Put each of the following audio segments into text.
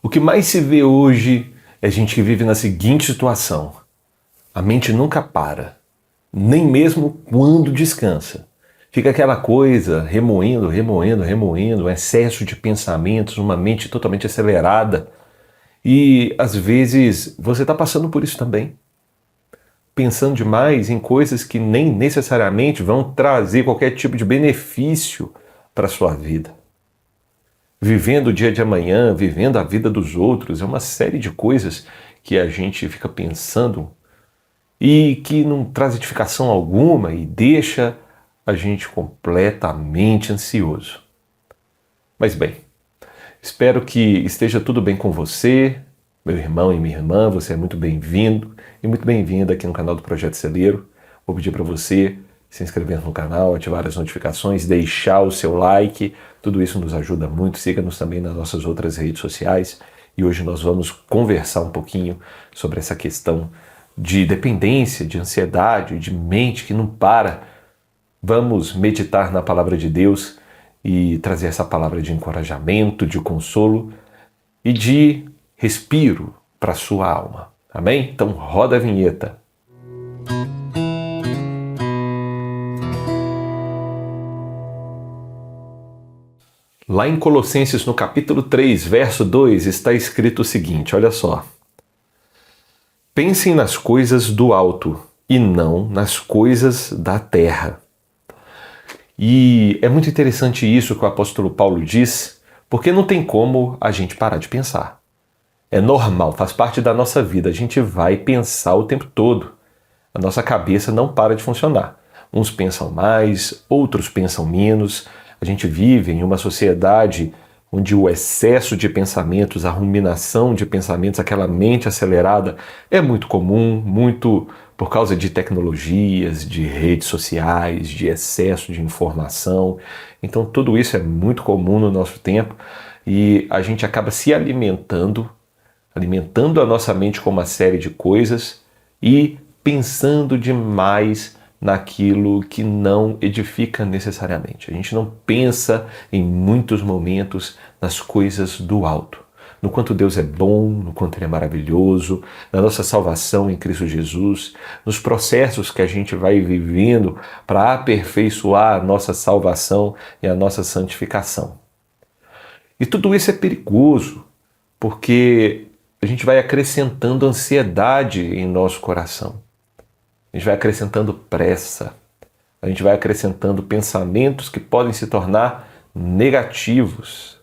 O que mais se vê hoje é gente que vive na seguinte situação: a mente nunca para, nem mesmo quando descansa. Fica aquela coisa remoendo, um excesso de pensamentos, uma mente totalmente acelerada. E às vezes você está passando por isso também, pensando demais em coisas que nem necessariamente vão trazer qualquer tipo de benefício para a sua vida. Vivendo o dia de amanhã, vivendo a vida dos outros, é uma série de coisas que a gente fica pensando e que não traz edificação alguma e deixa a gente completamente ansioso. Mas bem, espero que esteja tudo bem com você, meu irmão e minha irmã. Você é muito bem-vindo e muito bem-vinda aqui no canal do Projeto Celeiro. Vou pedir para você se inscrever no canal, ativar as notificações, deixar o seu like. Tudo isso nos ajuda muito. Siga-nos também nas nossas outras redes sociais. E hoje nós vamos conversar um pouquinho sobre essa questão de dependência, de ansiedade, de mente que não para. Vamos meditar na palavra de Deus e trazer essa palavra de encorajamento, de consolo e de respiro para a sua alma. Amém? Então roda a vinheta. Lá em Colossenses, no capítulo 3, verso 2, está escrito o seguinte, olha só. Pensem nas coisas do alto e não nas coisas da terra. E é muito interessante isso que o apóstolo Paulo diz, porque não tem como a gente parar de pensar. É normal, faz parte da nossa vida, a gente vai pensar o tempo todo. A nossa cabeça não para de funcionar. Uns pensam mais, outros pensam menos. A gente vive em uma sociedade onde o excesso de pensamentos, a ruminação de pensamentos, aquela mente acelerada é muito comum, muito por causa de tecnologias, de redes sociais, de excesso de informação. Então tudo isso é muito comum no nosso tempo e a gente acaba se alimentando a nossa mente com uma série de coisas e pensando demais naquilo que não edifica necessariamente. A gente não pensa em muitos momentos nas coisas do alto, no quanto Deus é bom, no quanto Ele é maravilhoso, na nossa salvação em Cristo Jesus, nos processos que a gente vai vivendo para aperfeiçoar a nossa salvação e a nossa santificação. E tudo isso é perigoso, porque a gente vai acrescentando ansiedade em nosso coração. A gente vai acrescentando pressa, a gente vai acrescentando pensamentos que podem se tornar negativos,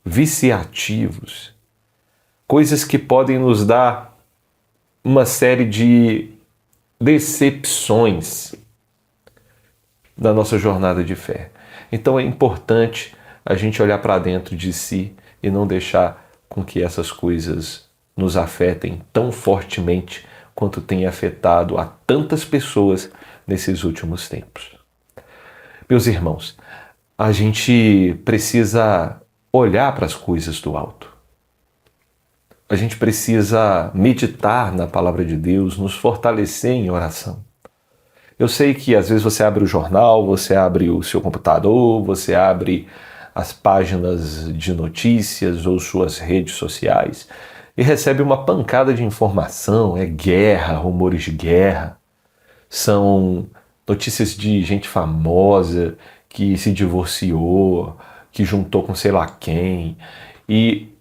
viciativos, coisas que podem nos dar uma série de decepções na nossa jornada de fé. Então é importante a gente olhar para dentro de si e não deixar com que essas coisas nos afetem tão fortemente quanto tem afetado a tantas pessoas nesses últimos tempos. Meus irmãos, a gente precisa olhar para as coisas do alto. A gente precisa meditar na palavra de Deus, nos fortalecer em oração. Eu sei que às vezes você abre o jornal, você abre o seu computador, você abre as páginas de notícias ou suas redes sociais e recebe uma pancada de informação, é guerra, rumores de guerra, são notícias de gente famosa que se divorciou, que juntou com sei lá quem, e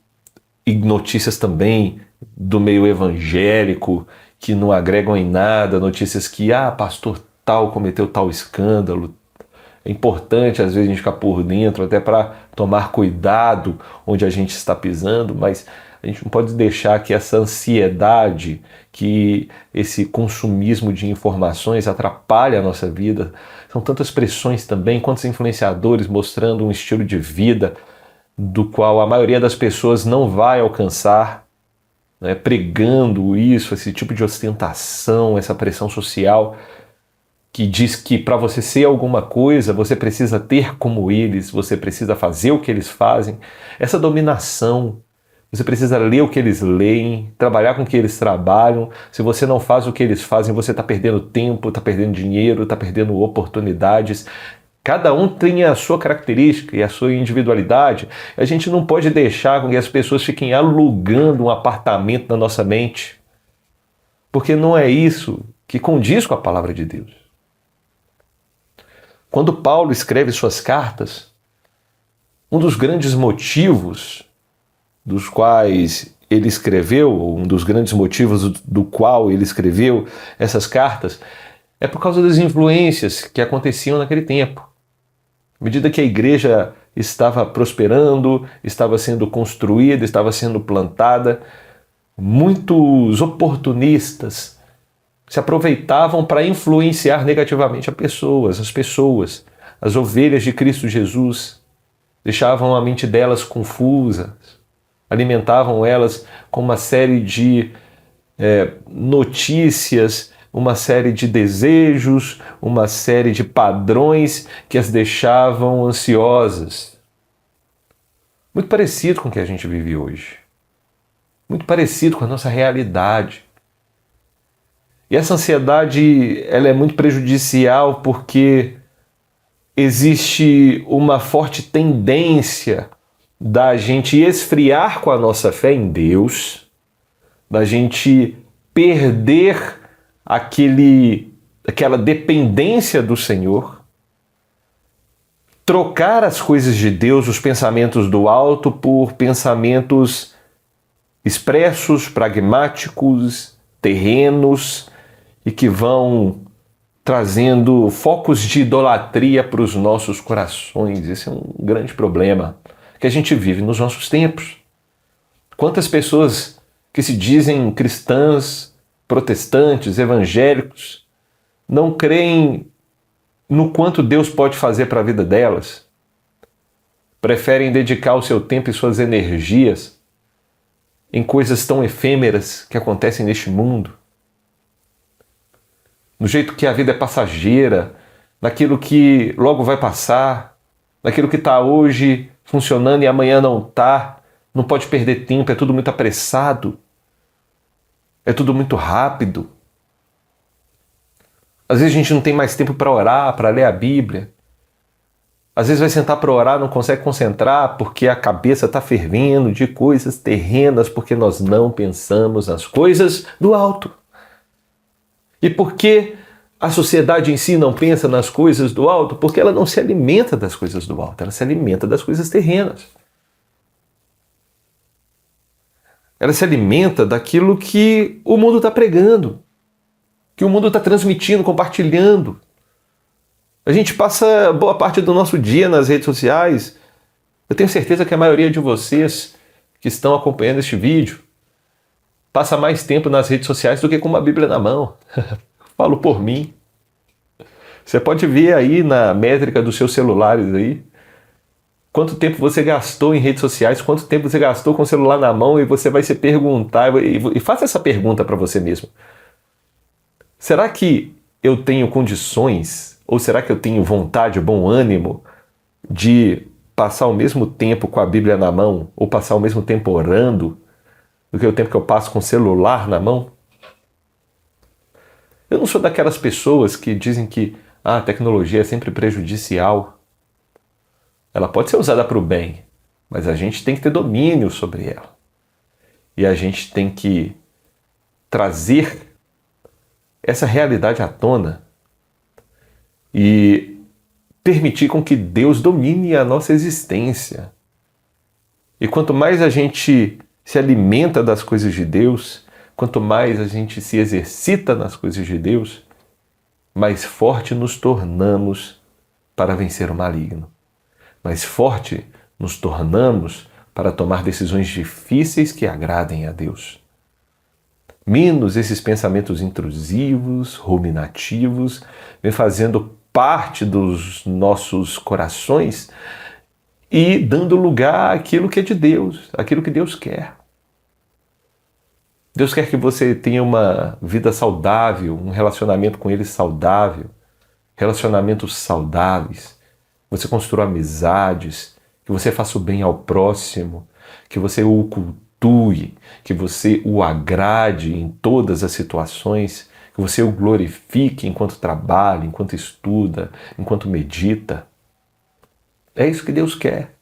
notícias também do meio evangélico que não agregam em nada, notícias que, pastor tal cometeu tal escândalo. É importante às vezes a gente ficar por dentro até para tomar cuidado onde a gente está pisando, mas a gente não pode deixar que essa ansiedade, que esse consumismo de informações atrapalhe a nossa vida. São tantas pressões também, quantos influenciadores mostrando um estilo de vida do qual a maioria das pessoas não vai alcançar, né, pregando isso, esse tipo de ostentação, essa pressão social que diz que para você ser alguma coisa, você precisa ter como eles, você precisa fazer o que eles fazem. Essa dominação, você precisa ler o que eles leem, trabalhar com o que eles trabalham. Se você não faz o que eles fazem, você está perdendo tempo, está perdendo dinheiro, está perdendo oportunidades. Cada um tem a sua característica e a sua individualidade. A gente não pode deixar com que as pessoas fiquem alugando um apartamento na nossa mente, porque não é isso que condiz com a palavra de Deus. Quando Paulo escreve suas cartas, um dos grandes motivos dos quais ele escreveu, um dos grandes motivos do qual ele escreveu essas cartas, é por causa das influências que aconteciam naquele tempo. À medida que a igreja estava prosperando, estava sendo construída, estava sendo plantada, muitos oportunistas se aproveitavam para influenciar negativamente as pessoas, as ovelhas de Cristo Jesus, deixavam a mente delas confusas, alimentavam elas com uma série de notícias, uma série de desejos, uma série de padrões que as deixavam ansiosas. Muito parecido com o que a gente vive hoje. Muito parecido com a nossa realidade. E essa ansiedade, ela é muito prejudicial porque existe uma forte tendência da gente esfriar com a nossa fé em Deus, da gente perder aquela dependência do Senhor, trocar as coisas de Deus, os pensamentos do alto, por pensamentos expressos, pragmáticos, terrenos, e que vão trazendo focos de idolatria para os nossos corações. Esse é um grande problema que a gente vive nos nossos tempos. Quantas pessoas que se dizem cristãs, protestantes, evangélicos, não creem no quanto Deus pode fazer para a vida delas, preferem dedicar o seu tempo e suas energias em coisas tão efêmeras que acontecem neste mundo, no jeito que a vida é passageira, naquilo que logo vai passar, naquilo que está hoje funcionando e amanhã não está, não pode perder tempo, é tudo muito apressado, é tudo muito rápido. Às vezes a gente não tem mais tempo para orar, para ler a Bíblia. Às vezes vai sentar para orar, não consegue concentrar porque a cabeça está fervendo de coisas terrenas, porque nós não pensamos nas coisas do alto. E por que a sociedade em si não pensa nas coisas do alto? Porque ela não se alimenta das coisas do alto, ela se alimenta das coisas terrenas. Ela se alimenta daquilo que o mundo está pregando, que o mundo está transmitindo, compartilhando. A gente passa boa parte do nosso dia nas redes sociais. Eu tenho certeza que a maioria de vocês que estão acompanhando este vídeo passa mais tempo nas redes sociais do que com uma Bíblia na mão. Falo por mim. Você pode ver aí na métrica dos seus celulares aí quanto tempo você gastou em redes sociais, quanto tempo você gastou com o celular na mão, e você vai se perguntar, e faça essa pergunta para você mesmo. Será que eu tenho condições, ou será que eu tenho vontade, bom ânimo de passar o mesmo tempo com a Bíblia na mão, ou passar o mesmo tempo orando, do que o tempo que eu passo com o celular na mão? Eu não sou daquelas pessoas que dizem que a tecnologia é sempre prejudicial. Ela pode ser usada para o bem, mas a gente tem que ter domínio sobre ela. E a gente tem que trazer essa realidade à tona e permitir com que Deus domine a nossa existência. E quanto mais a gente se alimenta das coisas de Deus, quanto mais a gente se exercita nas coisas de Deus, mais forte nos tornamos para vencer o maligno. Mais forte nos tornamos para tomar decisões difíceis que agradem a Deus. Menos esses pensamentos intrusivos, ruminativos, vem fazendo parte dos nossos corações e dando lugar àquilo que é de Deus, àquilo que Deus quer. Deus quer que você tenha uma vida saudável, um relacionamento com Ele saudável, relacionamentos saudáveis, você construa amizades, que você faça o bem ao próximo, que você o cultue, que você o agrade em todas as situações, que você o glorifique enquanto trabalha, enquanto estuda, enquanto medita. É isso que Deus quer.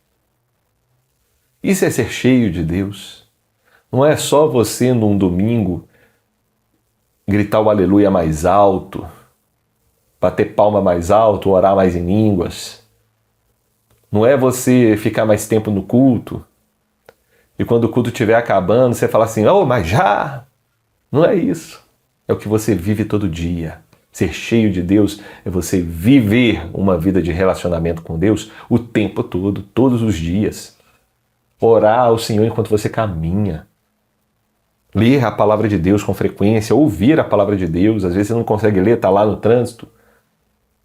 Isso é ser cheio de Deus. Não é só você num domingo gritar o aleluia mais alto, bater palma mais alto, orar mais em línguas. Não é você ficar mais tempo no culto e quando o culto estiver acabando você falar assim, oh, mas já! Não é isso. É o que você vive todo dia. Ser cheio de Deus é você viver uma vida de relacionamento com Deus o tempo todo, todos os dias. Orar ao Senhor enquanto você caminha. Ler a palavra de Deus com frequência, ouvir a palavra de Deus. Às vezes você não consegue ler, está lá no trânsito.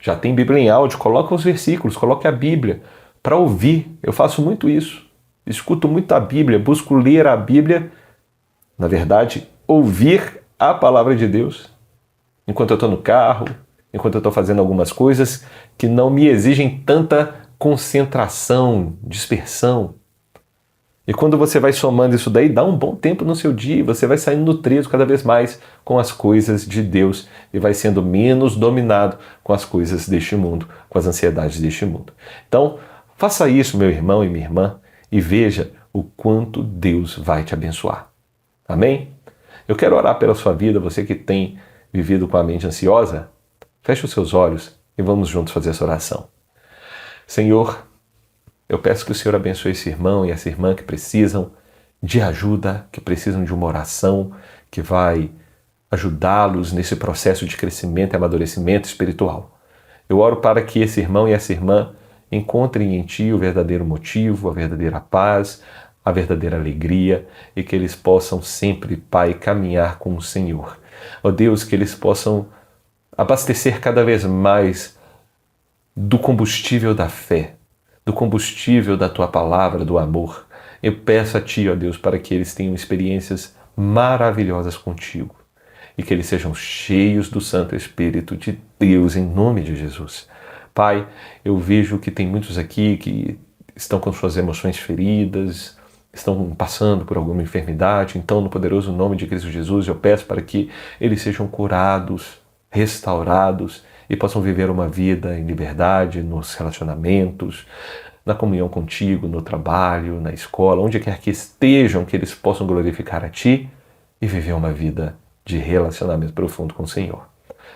Já tem Bíblia em áudio, coloca os versículos, coloque a Bíblia para ouvir. Eu faço muito isso. Escuto muito a Bíblia, busco ler a Bíblia. Na verdade, ouvir a palavra de Deus. Enquanto eu estou no carro, enquanto eu estou fazendo algumas coisas que não me exigem tanta concentração, dispersão. E quando você vai somando isso daí, dá um bom tempo no seu dia, você vai saindo nutrido cada vez mais com as coisas de Deus e vai sendo menos dominado com as coisas deste mundo, com as ansiedades deste mundo. Então, faça isso, meu irmão e minha irmã, e veja o quanto Deus vai te abençoar. Amém? Eu quero orar pela sua vida, você que tem vivido com a mente ansiosa, feche os seus olhos e vamos juntos fazer essa oração. Senhor, eu peço que o Senhor abençoe esse irmão e essa irmã que precisam de ajuda, que precisam de uma oração que vai ajudá-los nesse processo de crescimento e amadurecimento espiritual. Eu oro para que esse irmão e essa irmã encontrem em Ti o verdadeiro motivo, a verdadeira paz, a verdadeira alegria e que eles possam sempre, Pai, caminhar com o Senhor. Ó Deus, que eles possam abastecer cada vez mais do combustível da fé, do combustível da Tua palavra, do amor. Eu peço a Ti, ó Deus, para que eles tenham experiências maravilhosas contigo e que eles sejam cheios do Santo Espírito de Deus, em nome de Jesus. Pai, eu vejo que tem muitos aqui que estão com suas emoções feridas, estão passando por alguma enfermidade, então no poderoso nome de Cristo Jesus eu peço para que eles sejam curados, restaurados e possam viver uma vida em liberdade nos relacionamentos, na comunhão contigo, no trabalho, na escola, onde quer que estejam, que eles possam glorificar a Ti e viver uma vida de relacionamento profundo com o Senhor.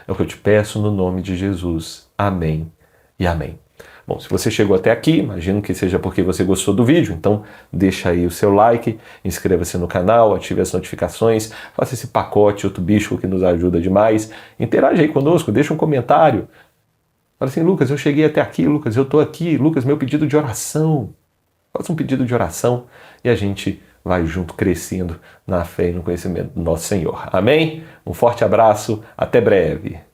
É o que eu te peço no nome de Jesus. Amém e amém. Bom, se você chegou até aqui, imagino que seja porque você gostou do vídeo, então deixa aí o seu like, inscreva-se no canal, ative as notificações, faça esse pacote outro bicho que nos ajuda demais, interage aí conosco, deixa um comentário. Fala assim, Lucas, eu cheguei até aqui, Lucas, eu estou aqui, Lucas, meu pedido de oração. Faça um pedido de oração e a gente vai junto crescendo na fé e no conhecimento do nosso Senhor. Amém? Um forte abraço, até breve.